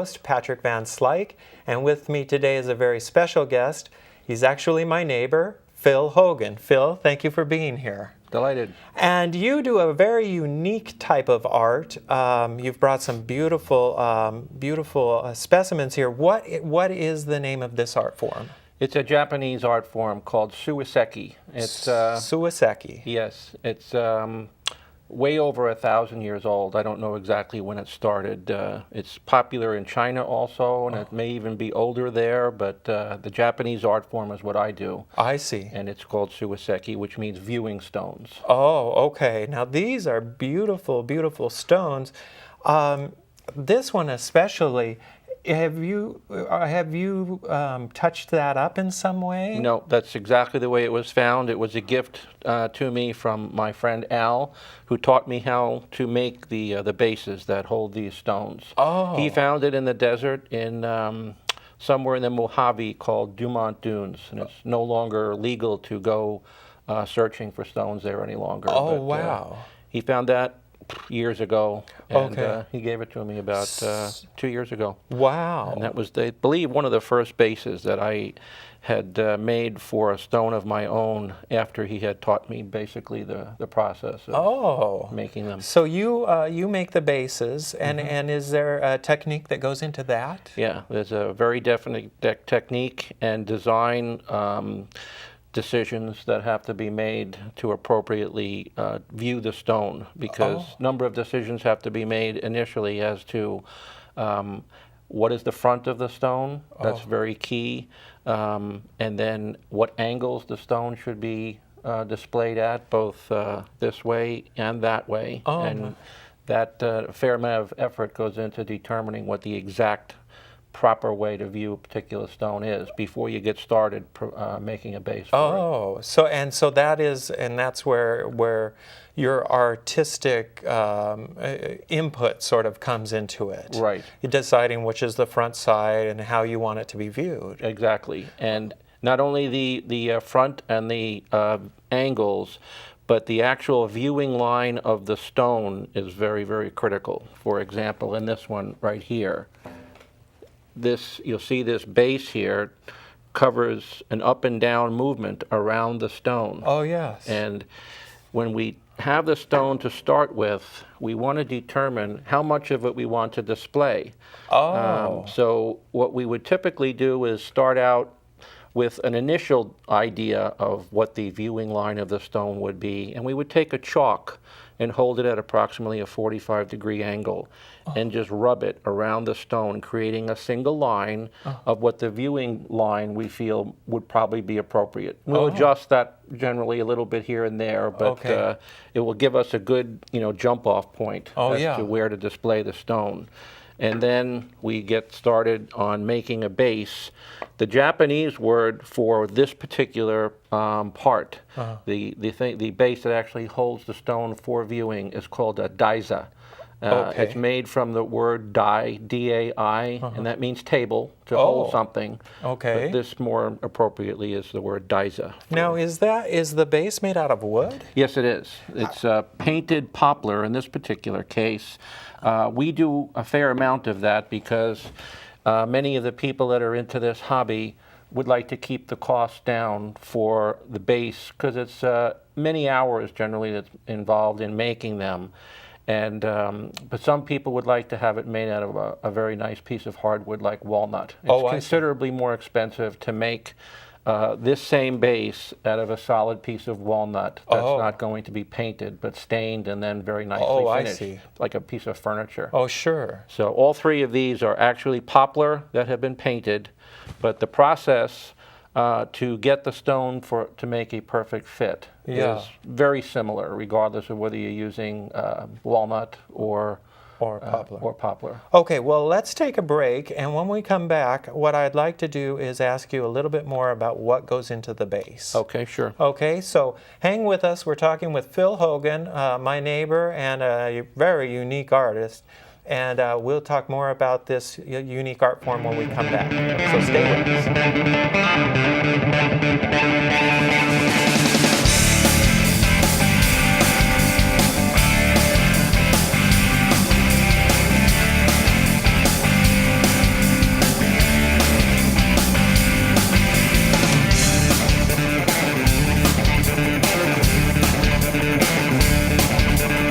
host, Patrick Van Slyke, and with me today is a very special guest. He's actually my neighbor, Phil Hogan. Phil, thank you for being here. Delighted. And you do a very unique type of art. You've brought some beautiful specimens here. What is the name of this art form? It's a Japanese art form called suiseki. It's suiseki. Yes, it's way over 1,000 years old. I don't know exactly when it started. It's popular in China also, and it may even be older there, but the Japanese art form is what I do. I see. And it's called suiseki, which means viewing stones. Oh, okay. Now these are beautiful, beautiful stones. This one especially, have you touched that up in some way? No, that's exactly the way it was found. It was a gift to me from my friend Al, who taught me how to make the bases that hold these stones. Oh. He found it in the desert in somewhere in the Mojave called Dumont Dunes, and it's no longer legal to go searching for stones there any longer. Oh, but, wow. He found that years ago, and Okay. he gave it to me about 2 years ago. Wow. And that was, I believe, one of the first bases that I had made for a stone of my own after he had taught me basically the process of making them. So you make the bases, and is there a technique that goes into that? Yeah, there's a very definite technique and design decisions that have to be made to appropriately view the stone, because a number of decisions have to be made initially as to what is the front of the stone. That's very key. And then what angles the stone should be displayed at, both this way and that way. And that fair amount of effort goes into determining what the exact proper way to view a particular stone is before you get started making a base for it. So that's where your artistic input sort of comes into it. Right. You're deciding which is the front side and how you want it to be viewed. Exactly. And not only the front and the angles, but the actual viewing line of the stone is very, very critical. For example, in this one right here, you'll see this base here covers an up and down movement around the stone. Oh, yes. And when we have the stone to start with, we want to determine how much of it we want to display. So what we would typically do is start out with an initial idea of what the viewing line of the stone would be, and we would take a chalk and hold it at approximately a 45-degree angle and just rub it around the stone, creating a single line of what the viewing line we feel would probably be appropriate. We'll adjust that generally a little bit here and there, but it will give us a good, jump-off point as to where to display the stone. And then we get started on making a base. The Japanese word for this particular part, the base that actually holds the stone for viewing, is called a daisa. It's made from the word dai, D-A-I, and that means table, to hold something. Okay. But this more appropriately is the word daisa. Now, is the base made out of wood? Yes, it is. It's painted poplar in this particular case. We do a fair amount of that because many of the people that are into this hobby would like to keep the cost down for the base, because it's many hours generally that's involved in making them. And but some people would like to have it made out of a very nice piece of hardwood like walnut. It's considerably more expensive to make this same base out of a solid piece of walnut that's not going to be painted but stained and then very nicely finished. I see. Like a piece of furniture. Oh, sure. So all three of these are actually poplar that have been painted, but the process to get the stone to make a perfect fit is very similar, regardless of whether you're using walnut or poplar. Okay, well, let's take a break, and when we come back, what I'd like to do is ask you a little bit more about what goes into the base. Okay, sure. Okay, so hang with us. We're talking with Phil Hogan, my neighbor and a very unique artist, and we'll talk more about this unique art form when we come back. So stay with us.